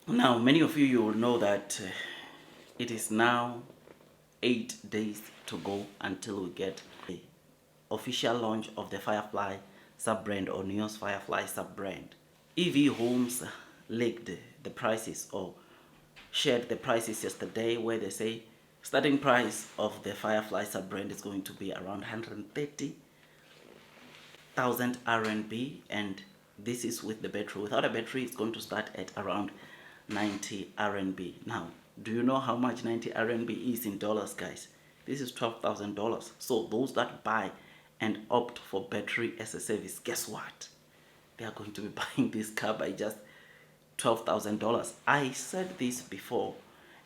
Now, many of you will know that it is now 8 days to go until we get the official launch of the Firefly sub-brand or NEO's Firefly sub-brand. EV Homes leaked the prices or shared the prices yesterday, where they say starting price of the Firefly sub-brand is going to be around 130,000 RMB, and this is with the battery. Without a battery, it's going to start at around 90 RMB. Now, do you know how much 90 RMB is in dollars, guys? This is $12,000. So those that buy and opt for battery as a service, guess what? They are going to be buying this car by just $12,000. I said this before,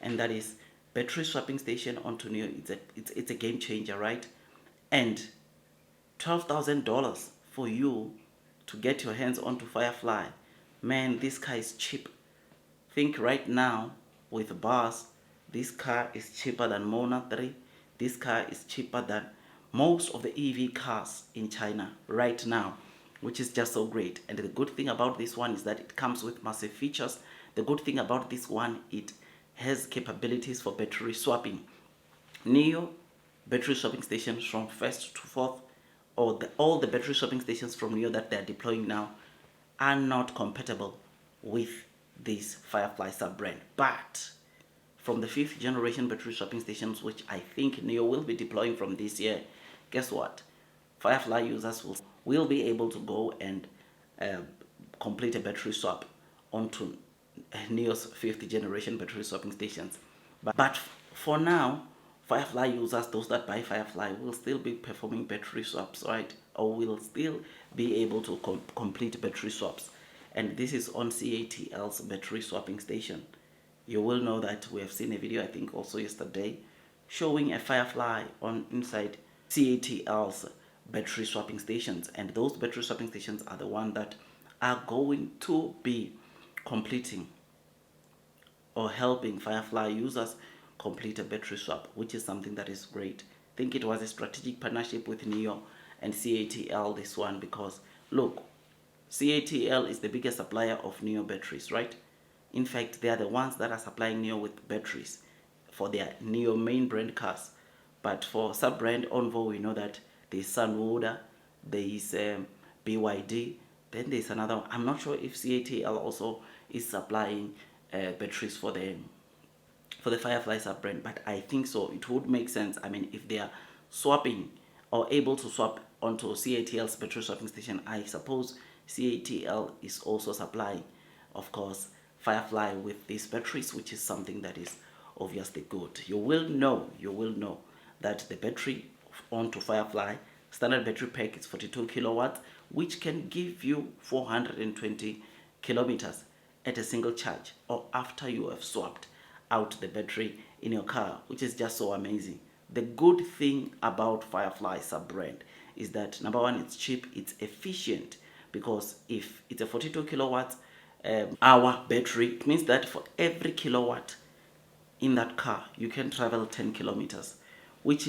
and that is battery swapping station onto NEO. It's a game changer, right? And $12,000 for you to get your hands onto Firefly, man, this car is cheap. Think right now with BaaS, this car is cheaper than Mona 3. This car is cheaper than most of the EV cars in China right now, which is just so great. And the good thing about this one is that it comes with massive features. The good thing about this one, it has capabilities for battery swapping. NEO battery swapping stations from 1st to 4th, or all the battery swapping stations from NEO that they're deploying now are not compatible with this Firefly sub-brand. But from the 5th generation battery swapping stations, which I think NEO will be deploying from this year, guess what? Firefly users will be able to go and complete a battery swap onto NEO's 5th generation battery swapping stations. But for now, Firefly users, those that buy Firefly, will still be performing battery swaps, right? Or will still be able to complete battery swaps. And this is on CATL's battery swapping station. You will know that we have seen a video, I think also yesterday, showing a Firefly on inside CATL's battery swapping stations. And those battery swapping stations are the ones that are going to be completing or helping Firefly users complete a battery swap, which is something that is great. I think it was a strategic partnership with NEO and CATL, this one, because look, CATL is the biggest supplier of NEO batteries, right? In fact, they are the ones that are supplying NEO with batteries for their NEO main brand cars. But for sub-brand Onvo, we know that there is Sunwoda, there is BYD, then there's another one. I'm not sure if CATL also is supplying batteries for the Firefly sub-brand, but I think so. It would make sense. I mean, if they are swapping or able to swap onto CATL's battery swapping station, I suppose CATL is also supplying, of course, Firefly with these batteries, which is something that is obviously good. You will know that the battery onto Firefly standard battery pack is 42 kilowatts, which can give you 420 kilometers at a single charge, or after you have swapped out the battery in your car, which is just so amazing. The good thing about Firefly sub-brand is that, number one, it's cheap, it's efficient, because if it's a 42 kilowatt hour battery, it means that for every kilowatt in that car, you can travel 10 kilometers, which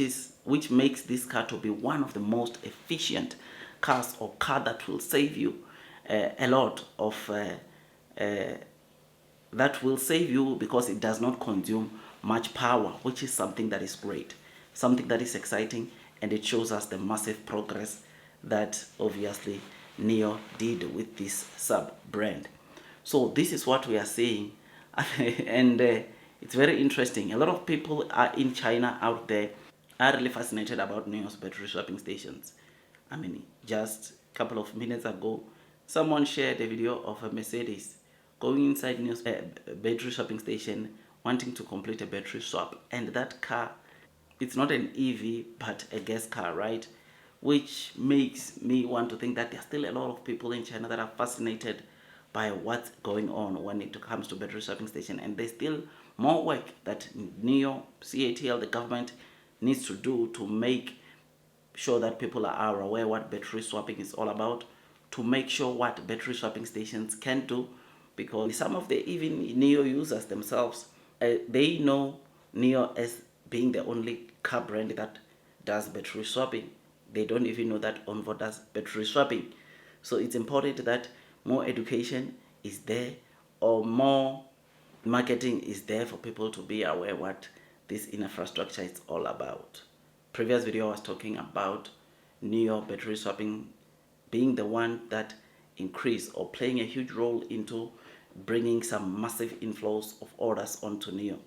makes this car to be one of the most efficient cars, or car that will save you a lot of that will save you, because it does not consume much power, which is something that is great, something that is exciting, and it shows us the massive progress that obviously NEO did with this sub-brand. So this is what we are seeing, and it's very interesting. A lot of people are in China out there are really fascinated about NEO's battery swapping stations. I mean, just a couple of minutes ago, someone shared a video of a Mercedes going inside NEO's battery swapping station, wanting to complete a battery swap. And that car, it's not an EV, but a gas car, right? Which makes me want to think that there are still a lot of people in China that are fascinated by what's going on when it comes to battery swapping station. And there's still more work that NEO, CATL, the government needs to do to make sure that people are aware what battery swapping is all about, to make sure what battery swapping stations can do, because some of the even NEO users themselves, they know NEO as being the only car brand that does battery swapping. They don't even know that Onvo does battery swapping. So it's important that more education is there, or more marketing is there for people to be aware what this infrastructure is all about. Previous video I was talking about NIO battery swapping being the one that increased or playing a huge role into bringing some massive inflows of orders onto NIO,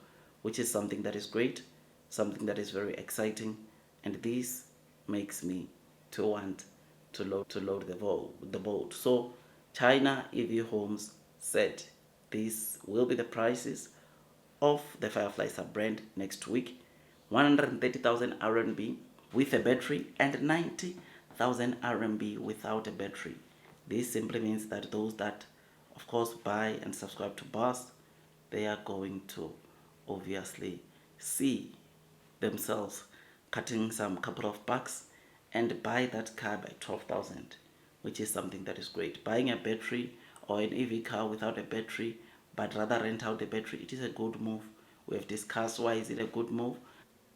which is something that is great, something that is very exciting, and this makes me to want to load the boat. So China EV Homes said these will be the prices of the Firefly sub-brand next week: 130,000 RMB with a battery and 90,000 RMB without a battery. This simply means that those that, of course, buy and subscribe to BaaS, they are going to obviously see themselves cutting some couple of bucks and buy that car by 12,000, which is something that is great. Buying a battery or an EV car without a battery, but rather rent out the battery, it is a good move. We have discussed why is it a good move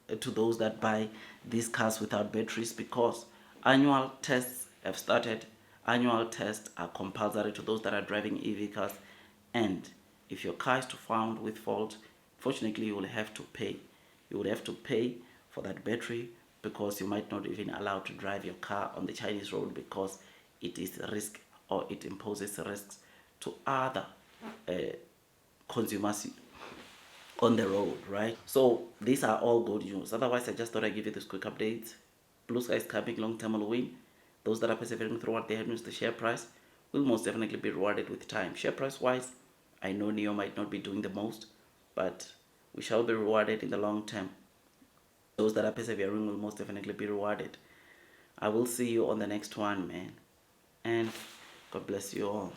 to those that buy these cars without batteries, because annual tests have started. Annual tests are compulsory to those that are driving EV cars, and if your car is found with fault, fortunately you will have to pay. You will have to pay for that battery, because you might not even allow to drive your car on the Chinese road, because it is a risk, or it imposes risks to other consumers on the road, right? So these are all good news. Otherwise, I just thought I'd give you this quick update. Blue sky is coming, long-term will win. Those that are persevering through what they have used the share price will most definitely be rewarded with time. Share price wise, I know NIO might not be doing the most, but we shall be rewarded in the long term. Those that are persevering will most definitely be rewarded. I will see you on the next one, man. And God bless you all.